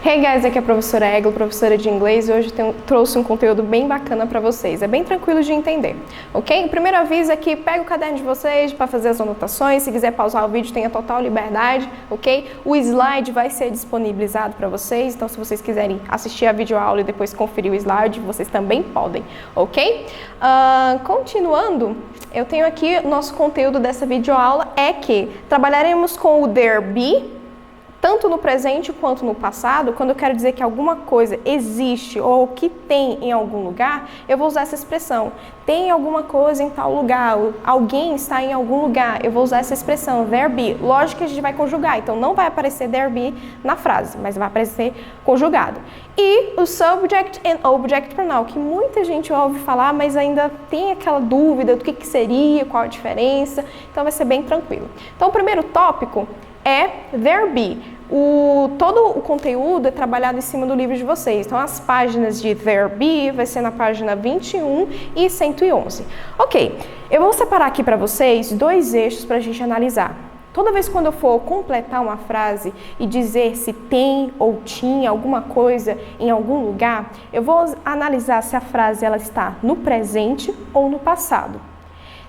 Hey guys, aqui é a professora Eglo, professora de inglês, e hoje trouxe um conteúdo bem bacana para vocês. É bem tranquilo de entender, ok? O primeiro aviso é que pega o caderno de vocês para fazer as anotações. Se quiser pausar o vídeo, tenha total liberdade, ok? O slide vai ser disponibilizado para vocês, então se vocês quiserem assistir a videoaula e depois conferir o slide, vocês também podem, ok? Continuando, eu tenho aqui, nosso conteúdo dessa videoaula é que trabalharemos com o there be, tanto no presente quanto no passado. Quando eu quero dizer que alguma coisa existe ou que tem em algum lugar, eu vou usar essa expressão. Tem alguma coisa em tal lugar, alguém está em algum lugar, eu vou usar essa expressão, there be. Lógico que a gente vai conjugar, então não vai aparecer there be na frase, mas vai aparecer conjugado. E o subject and object pronoun, que muita gente ouve falar, mas ainda tem aquela dúvida do que seria, qual a diferença, então vai ser bem tranquilo. Então o primeiro tópico é there be. Todo o conteúdo é trabalhado em cima do livro de vocês. Então, as páginas de there be vai ser na página 21 e 111. Ok, eu vou separar aqui para vocês dois eixos para a gente analisar. Toda vez quando eu for completar uma frase e dizer se tem ou tinha alguma coisa em algum lugar, eu vou analisar se a frase ela está no presente ou no passado.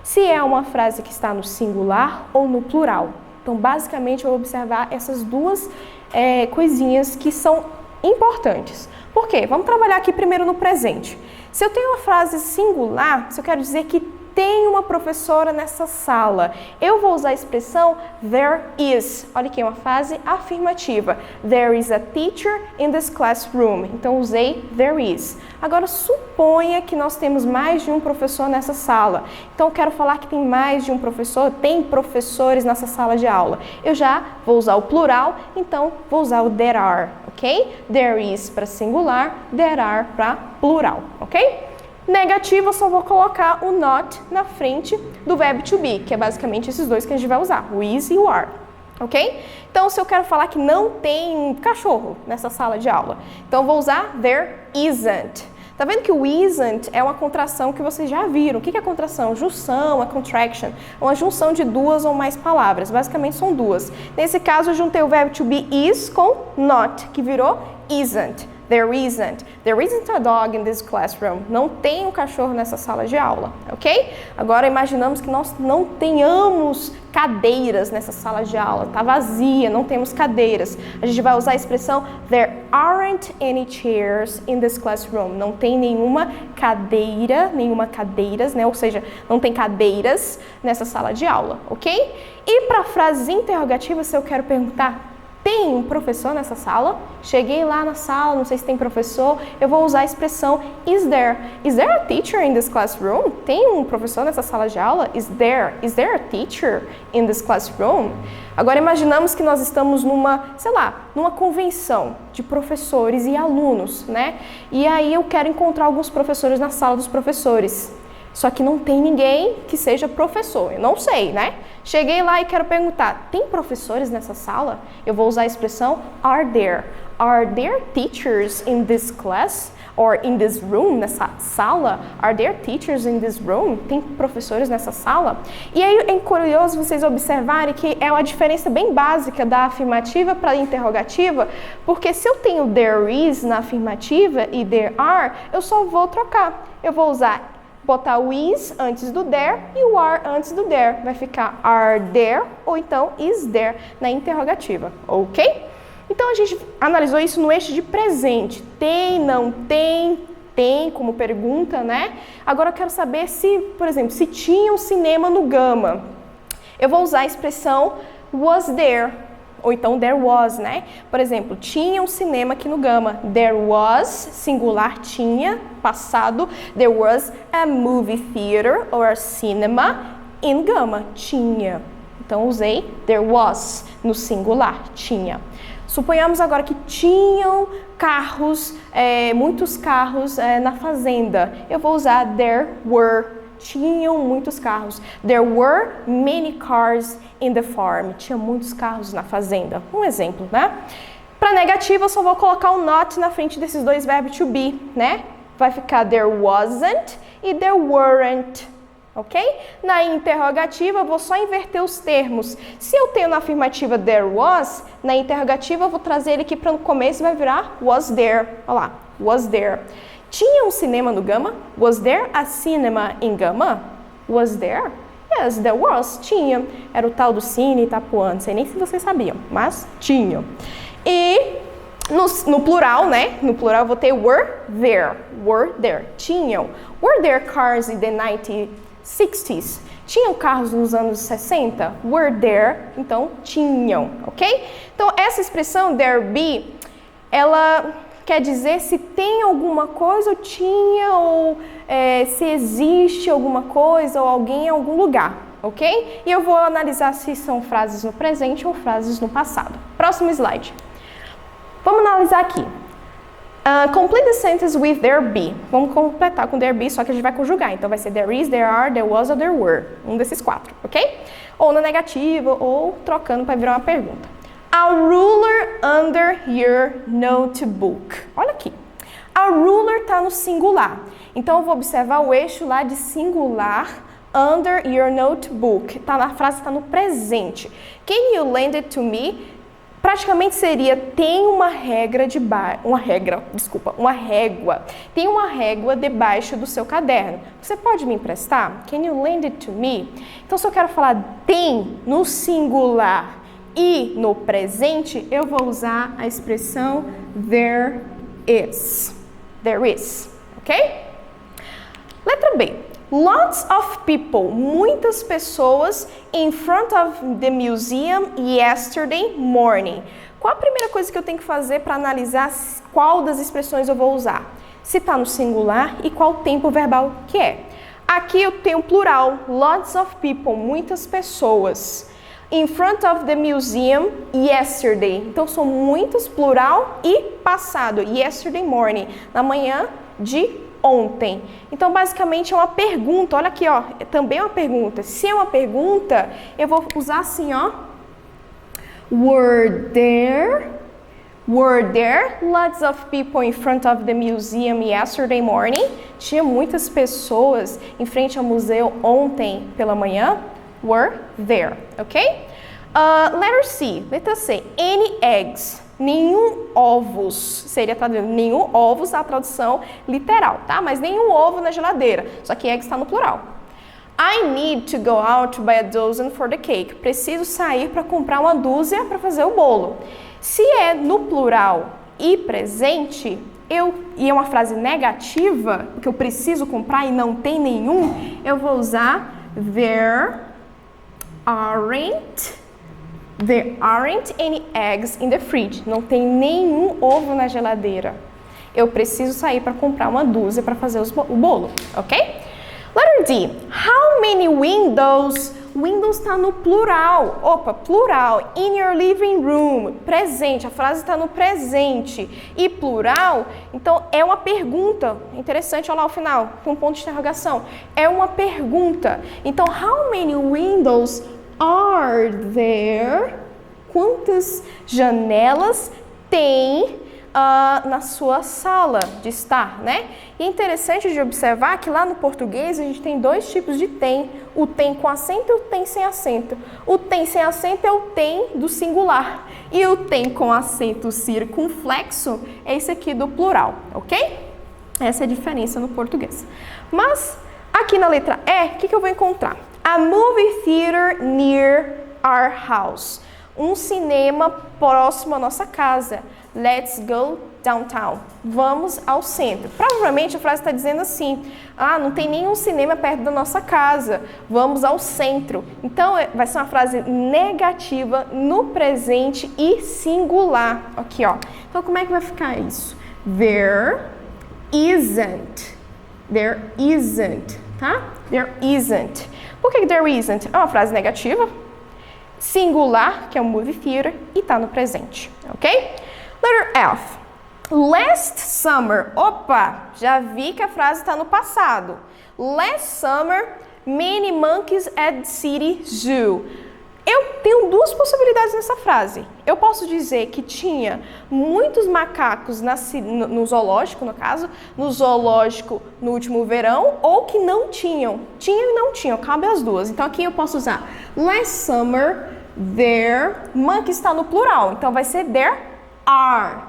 Se é uma frase que está no singular ou no plural. Então, basicamente, eu vou observar essas duas coisinhas que são importantes. Por quê? Vamos trabalhar aqui primeiro no presente. Se eu tenho uma frase singular, se eu quero dizer que tem uma professora nessa sala, eu vou usar a expressão there is. Olha aqui, uma frase afirmativa. There is a teacher in this classroom. Então, usei there is. Agora, suponha que nós temos mais de um professor nessa sala. Então, eu quero falar que tem mais de um professor, tem professores nessa sala de aula. Eu já vou usar o plural, então vou usar o there are, ok? There is para singular, there are para plural, ok? Negativo, eu só vou colocar o not na frente do verbo to be, que é basicamente esses dois que a gente vai usar, o is e o are, ok? Então, se eu quero falar que não tem cachorro nessa sala de aula, então eu vou usar there isn't. Tá vendo que o isn't é uma contração que vocês já viram? O que é a contração? Junção, a contraction. É uma junção de duas ou mais palavras. Basicamente são duas. Nesse caso, eu juntei o verbo to be is com not, que virou isn't. There isn't a dog in this classroom. Não tem um cachorro nessa sala de aula, ok? Agora imaginamos que nós não tenhamos cadeiras nessa sala de aula. Tá vazia, não temos cadeiras. A gente vai usar a expressão there aren't any chairs in this classroom. Não tem nenhuma cadeiras, né? Ou seja, não tem cadeiras nessa sala de aula, ok? E para frases interrogativas, se eu quero perguntar tem um professor nessa sala? Cheguei lá na sala, não sei se tem professor, eu vou usar a expressão is there. Is there a teacher in this classroom? Tem um professor nessa sala de aula? Is there a teacher in this classroom? Agora imaginamos que nós estamos numa convenção de professores e alunos, né? E aí eu quero encontrar alguns professores na sala dos professores. Só que não tem ninguém que seja professor, eu não sei, né? Cheguei lá e quero perguntar, tem professores nessa sala? Eu vou usar a expressão are there. Are there teachers in this class? Or in this room, nessa sala? Are there teachers in this room? Tem professores nessa sala? E aí é curioso vocês observarem que é uma diferença bem básica da afirmativa para a interrogativa, porque se eu tenho there is na afirmativa e there are, eu só vou trocar. Eu vou botar o is antes do there e o are antes do there. Vai ficar are there ou então is there na interrogativa, ok? Então, a gente analisou isso no eixo de presente. Tem, não tem, tem como pergunta, né? Agora eu quero saber se, por exemplo, se tinha um cinema no Gama. Eu vou usar a expressão was there. Ou então there was, né? Por exemplo, tinha um cinema aqui no Gama. There was, singular tinha, passado. There was a movie theater or a cinema in Gama. Tinha. Então, usei there was no singular, tinha. Suponhamos agora que tinham carros, muitos carros na fazenda. Eu vou usar there were. Tinham muitos carros. There were many cars in the farm. Tinha muitos carros na fazenda. Um exemplo, né? Para negativa, eu só vou colocar o not na frente desses dois verbos to be, né? Vai ficar there wasn't e there weren't. ok? Na interrogativa, eu vou só inverter os termos. Se eu tenho na afirmativa there was, na interrogativa eu vou trazer ele aqui para o começo e vai virar was there. Olha lá, was there. Tinha um cinema no Gama? Was there a cinema in Gama? Was there? Yes, there was. Tinha. Era o tal do Cine Itapuã. Não sei nem se vocês sabiam, mas tinha. E no plural, né? No plural eu vou ter were there. Were there. Tinham. Were there cars in the 1960s? Tinham carros nos anos 60? Were there. Então, tinham. Ok? Então, essa expressão there be, ela quer dizer se tem alguma coisa ou tinha, ou se existe alguma coisa ou alguém em algum lugar, ok? E eu vou analisar se são frases no presente ou frases no passado. Próximo slide. Vamos analisar aqui. Complete the sentence with there be. Vamos completar com there be, só que a gente vai conjugar. Então vai ser there is, there are, there was ou there were. Um desses 4, ok? Ou na negativa, ou trocando para virar uma pergunta. A ruler under your notebook. Olha aqui. A ruler está no singular. Então, eu vou observar o eixo lá de singular, under your notebook. A frase está no presente. Can you lend it to me? Praticamente seria, tem uma régua. Tem uma régua debaixo do seu caderno. Você pode me emprestar? Can you lend it to me? Então, se eu quero falar tem no singular e no presente, eu vou usar a expressão there is. There is, ok? Letra B. Lots of people, muitas pessoas, in front of the museum yesterday morning. Qual a primeira coisa que eu tenho que fazer para analisar qual das expressões eu vou usar? Se está no singular e qual tempo verbal que é. Aqui eu tenho plural, lots of people, muitas pessoas. In front of the museum yesterday. Então, são muitos, plural e passado. Yesterday morning. Na manhã de ontem. Então, basicamente, é uma pergunta. Olha aqui, ó. Também é uma pergunta. Se é uma pergunta, eu vou usar assim, ó. Were there lots of people in front of the museum yesterday morning? Tinha muitas pessoas em frente ao museu ontem pela manhã? Were there, ok? Letter C, letra C, any eggs, nenhum ovos, seria traduzido, nenhum ovos, a tradução literal, tá? Mas nenhum ovo na geladeira, só que eggs está no plural. I need to go out to buy a dozen for the cake, preciso sair para comprar uma dúzia para fazer o bolo. Se é no plural e presente, e é uma frase negativa, porque eu preciso comprar e não tem nenhum, eu vou usar there aren't any eggs in the fridge. Não tem nenhum ovo na geladeira. Eu preciso sair para comprar uma dúzia para fazer o bolo, ok? Letter D. How many windows? Windows está no plural. Opa, plural. In your living room. Presente. A frase está no presente. E plural, então é uma pergunta. Interessante, olha lá o final, com um ponto de interrogação. É uma pergunta. Então, how many windows are there? Quantas janelas tem na sua sala de estar, né? E é interessante de observar que lá no português a gente tem dois tipos de tem. O tem com acento e o tem sem acento. O tem sem acento é o tem do singular. E o tem com acento circunflexo é esse aqui do plural, ok? Essa é a diferença no português. Mas aqui na letra E, o que eu vou encontrar? A movie theater near our house. Um cinema próximo à nossa casa. Let's go downtown. Vamos ao centro. Provavelmente a frase está dizendo assim: não tem nenhum cinema perto da nossa casa. Vamos ao centro. Então, vai ser uma frase negativa no presente e singular. Aqui, ó. Então, como é que vai ficar isso? There isn't. There isn't, tá? There isn't. Por que there isn't? É uma frase negativa. Singular, que é o movie theater, e está no presente, ok? Letter F. Last summer. Opa, já vi que a frase está no passado. Last summer, many monkeys at city zoo. Eu tenho duas possibilidades nessa frase. Eu posso dizer que tinha muitos macacos no zoológico, no caso, no zoológico no último verão, ou que não tinham. Tinham e não tinham, cabe as duas. Então aqui eu posso usar last summer, there, monkey está no plural, então vai ser there are.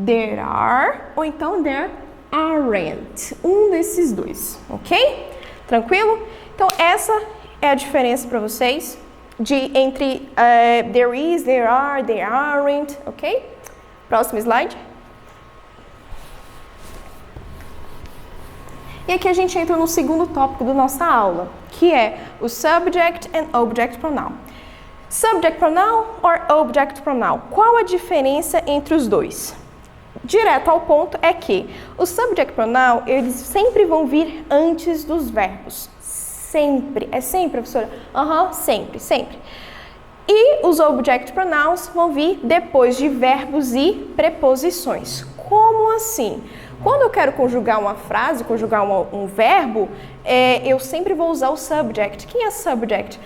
There are, ou então there aren't. Um desses dois, ok? Tranquilo? Então essa é a diferença para vocês entre there is, there are, there aren't, ok? Próximo slide. E aqui a gente entra no segundo tópico da nossa aula, que é o subject and object pronoun. Subject pronoun or object pronoun? Qual a diferença entre os dois? Direto ao ponto é que os subject pronoun, eles sempre vão vir antes dos verbos. Sempre. É sempre, professora? Sempre, sempre. E os object pronouns vão vir depois de verbos e preposições. Como assim? Quando eu quero conjugar uma frase, conjugar um verbo, eu sempre vou usar o subject. Quem é subject?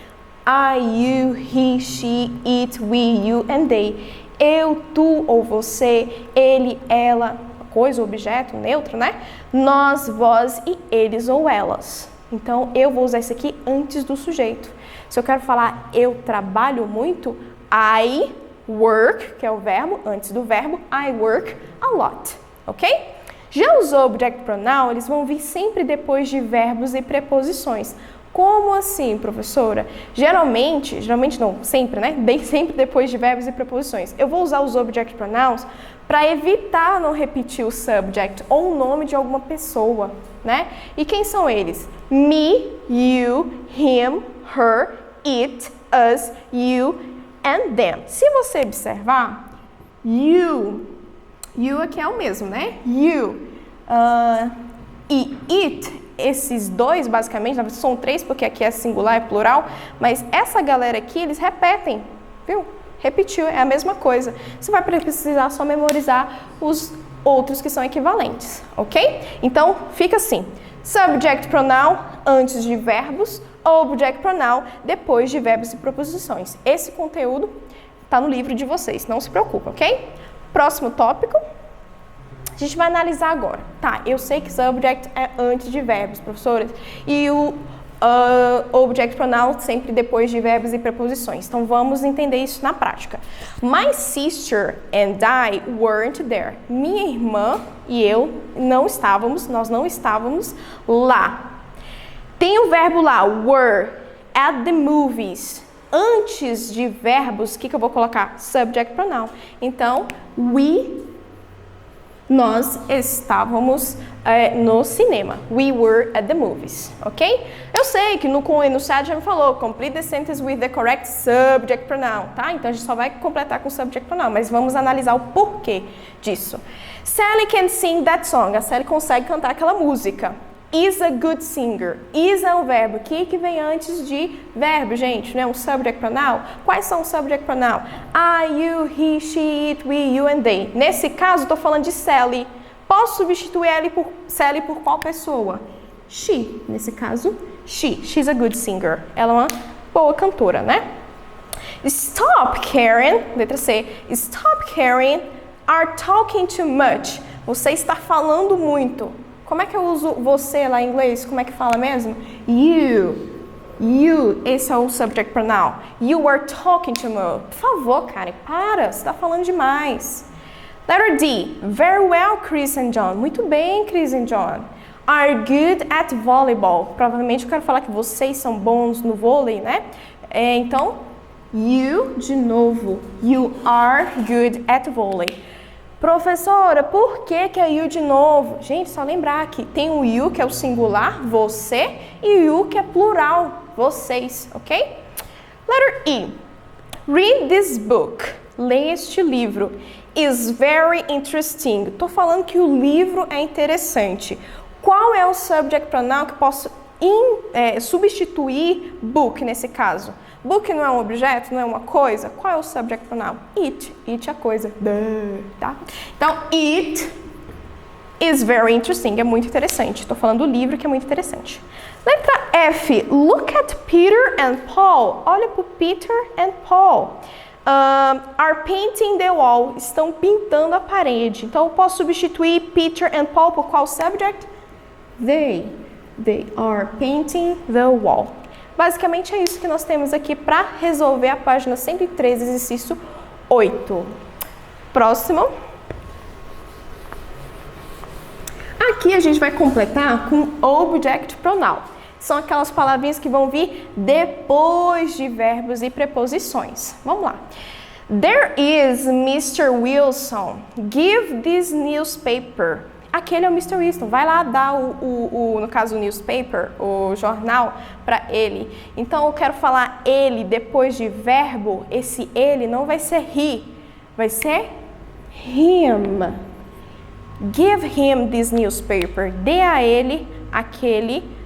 I, you, he, she, it, we, you and they. Eu, tu ou você, ele, ela, coisa, objeto, neutro, né? Nós, vós e eles ou elas. Então, eu vou usar isso aqui antes do sujeito. Se eu quero falar eu trabalho muito, I work, que é o verbo, antes do verbo, I work a lot, ok? Já os object pronoun, eles vão vir sempre depois de verbos e preposições. Como assim, professora? Geralmente não, sempre, né? Bem sempre depois de verbos e preposições. Eu vou usar os object pronouns para evitar não repetir o subject ou o nome de alguma pessoa, né? E quem são eles? Me, you, him, her, it, us, you and them. Se você observar, you aqui é o mesmo, né? You e it, esses dois, basicamente, são três, porque aqui é singular, é plural, mas essa galera aqui, eles repetem, viu? Repetiu, é a mesma coisa. Você vai precisar só memorizar os outros que são equivalentes, ok? Então, fica assim, subject pronoun antes de verbos, object pronoun depois de verbos e preposições. Esse conteúdo está no livro de vocês, não se preocupe, ok? Próximo tópico. A gente vai analisar agora. Tá, eu sei que subject é antes de verbos, professores, e o object pronoun sempre depois de verbos e preposições. Então, vamos entender isso na prática. My sister and I weren't there. Minha irmã e eu nós não estávamos lá. Tem o verbo lá, were, at the movies. Antes de verbos, o que eu vou colocar? Subject pronoun. Então, nós estávamos no cinema. We were at the movies, ok? Eu sei que no enunciado já me falou, complete the sentence with the correct subject pronoun, tá? Então a gente só vai completar com subject pronoun, mas vamos analisar o porquê disso. Sally can sing that song. A Sally consegue cantar aquela música. Is a good singer. Is é um verbo. O que vem antes de verbo, gente? Não é um subject pronoun? Quais são os subject pronoun? I, you, he, she, it, we, you and they. Nesse caso, estou falando de Sally. Posso substituir Sally por qual pessoa? She. Nesse caso, she. She's a good singer. Ela é uma boa cantora, né? Stop, Karen. Letra C. Stop, Karen. Are talking too much. Você está falando muito. Como é que eu uso você lá em inglês? Como é que fala mesmo? You. Esse é o subject pronoun. You were talking to me. Por favor, Karen, para. Você está falando demais. Letter D. Very well, Chris and John. Muito bem, Chris and John. Are good at volleyball. Provavelmente eu quero falar que vocês são bons no vôlei, né? Então, you, de novo. You are good at volley. Professora, por que é you de novo? Gente, só lembrar que tem o you, que é o singular, você, e o you, que é plural, vocês, ok? Letter E. Read this book. Leia este livro. Is very interesting. Estou falando que o livro é interessante. Qual é o subject pronoun que posso substituir book nesse caso? Book não é um objeto, não é uma coisa? Qual é o subject pronoun? It. It é a coisa. Tá? Então, it is very interesting. É muito interessante. Estou falando do livro que é muito interessante. Letra F. Look at Peter and Paul. Olha para o Peter and Paul. Are painting the wall. Estão pintando a parede. Então, eu posso substituir Peter and Paul por qual subject? They. They are painting the wall. Basicamente é isso que nós temos aqui para resolver a página 103, exercício 8. Próximo. Aqui a gente vai completar com object pronoun. São aquelas palavrinhas que vão vir depois de verbos e preposições. Vamos lá. There is Mr. Wilson. Give this newspaper. Aquele é o Mr. Wilson. Vai lá dar no caso, o newspaper, o jornal, para ele. Então, eu quero falar ele depois de verbo. Esse ele não vai ser he, vai ser him. Give him this newspaper. Dê a ele aquele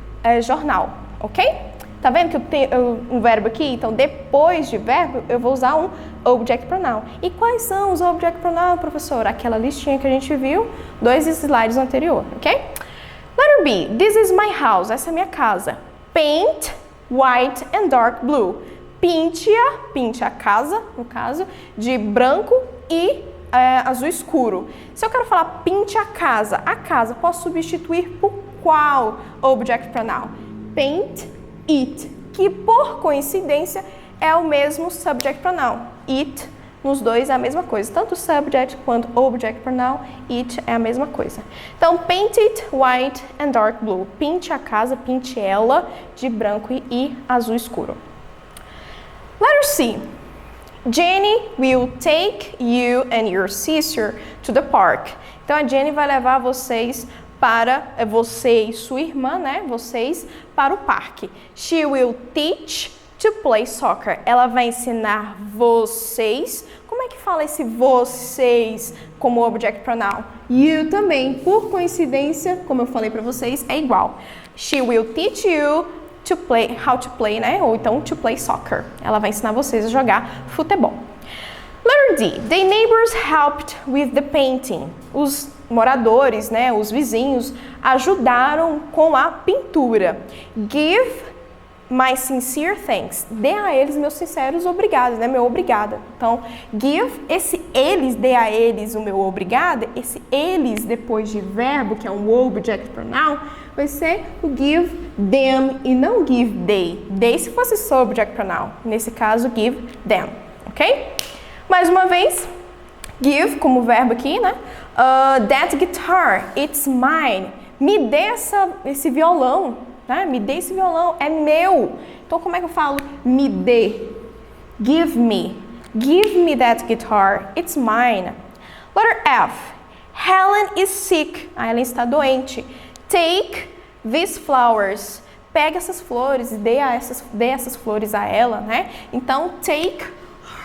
jornal, ok? Tá vendo que eu tenho um verbo aqui? Então, depois de verbo, eu vou usar um object pronoun. E quais são os object pronoun, professor? Aquela listinha que a gente viu, 2 slides anterior, ok? Letter B. This is my house. Essa é a minha casa. Paint white and dark blue. Pinte a casa, no caso, de branco e azul escuro. Se eu quero falar pinte a casa, posso substituir por qual object pronoun? Paint it, que por coincidência é o mesmo subject pronoun. It, nos dois é a mesma coisa. Tanto subject quanto object pronoun, it é a mesma coisa. Então, paint it white and dark blue. Pinte a casa, pinte ela de branco e azul escuro. Letter C. Jenny will take you and your sister to the park. Então, a Jenny vai levar vocês você e sua irmã, né? Vocês para o parque. She will teach to play soccer. Ela vai ensinar vocês. Como é que fala esse vocês como object pronoun? You também. Por coincidência, como eu falei para vocês, é igual. She will teach you to play, how to play, né? Ou então to play soccer. Ela vai ensinar vocês a jogar futebol. Letter D. The neighbors helped with the painting. Os moradores, né, os vizinhos, ajudaram com a pintura. Give my sincere thanks. Dê a eles meus sinceros obrigados, né, meu obrigada. Então, give, esse eles, dê a eles o meu obrigada, esse eles depois de verbo, que é um object pronoun, vai ser o give them e não give they. They se fosse subject pronoun. Nesse caso, give them, ok? Mais uma vez, give como verbo aqui, né? That guitar, it's mine. Me dê esse violão, né? Me dê esse violão, é meu. Então, como é que eu falo me dê? Give me. Give me that guitar, it's mine. Letter F. Helen is sick. A Helen está doente. Take these flowers. Pega essas flores e dê essas flores a ela, né? Então, take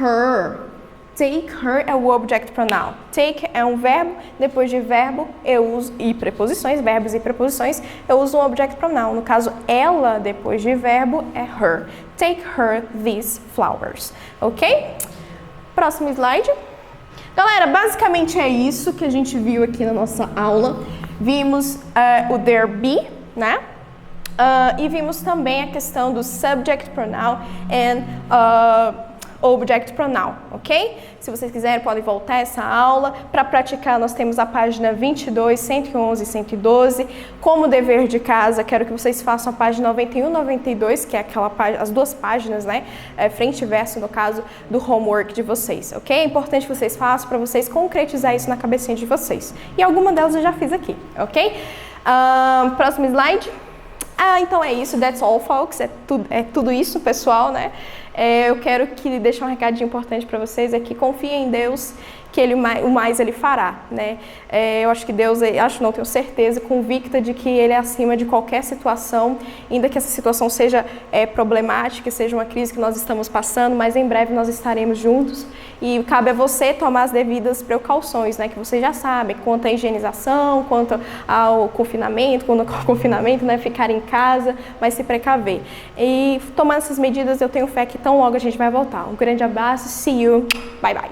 her. Take her é o object pronoun. Take é um verbo, depois de verbo eu uso e preposições, verbos e preposições, eu uso um object pronoun. No caso, ela depois de verbo é her. Take her these flowers. Ok? Próximo slide. Galera, basicamente é isso que a gente viu aqui na nossa aula. Vimos o there be, né? E vimos também a questão do subject pronoun and object pronoun, ok? Se vocês quiserem, podem voltar essa aula. Para praticar, nós temos a página 22, 111 e 112. Como dever de casa, quero que vocês façam a página 91 e 92, que é as duas páginas, né? Frente e verso, no caso, do homework de vocês, ok? É importante que vocês façam para vocês concretizar isso na cabecinha de vocês. E alguma delas eu já fiz aqui, ok? Próximo slide. Então é isso, that's all, folks. É tudo isso, pessoal, né? Eu quero que deixe um recadinho importante para vocês, é que confiem em Deus, que o mais Ele fará, né? Eu acho que Deus, tenho certeza, convicta de que Ele é acima de qualquer situação, ainda que essa situação seja problemática, seja uma crise que nós estamos passando, mas em breve nós estaremos juntos e cabe a você tomar as devidas precauções, né? Que você já sabe, quanto à higienização, quanto ao confinamento, né? Ficar em casa, mas se precaver. E tomando essas medidas, eu tenho fé que tão logo a gente vai voltar. Um grande abraço, see you, bye bye.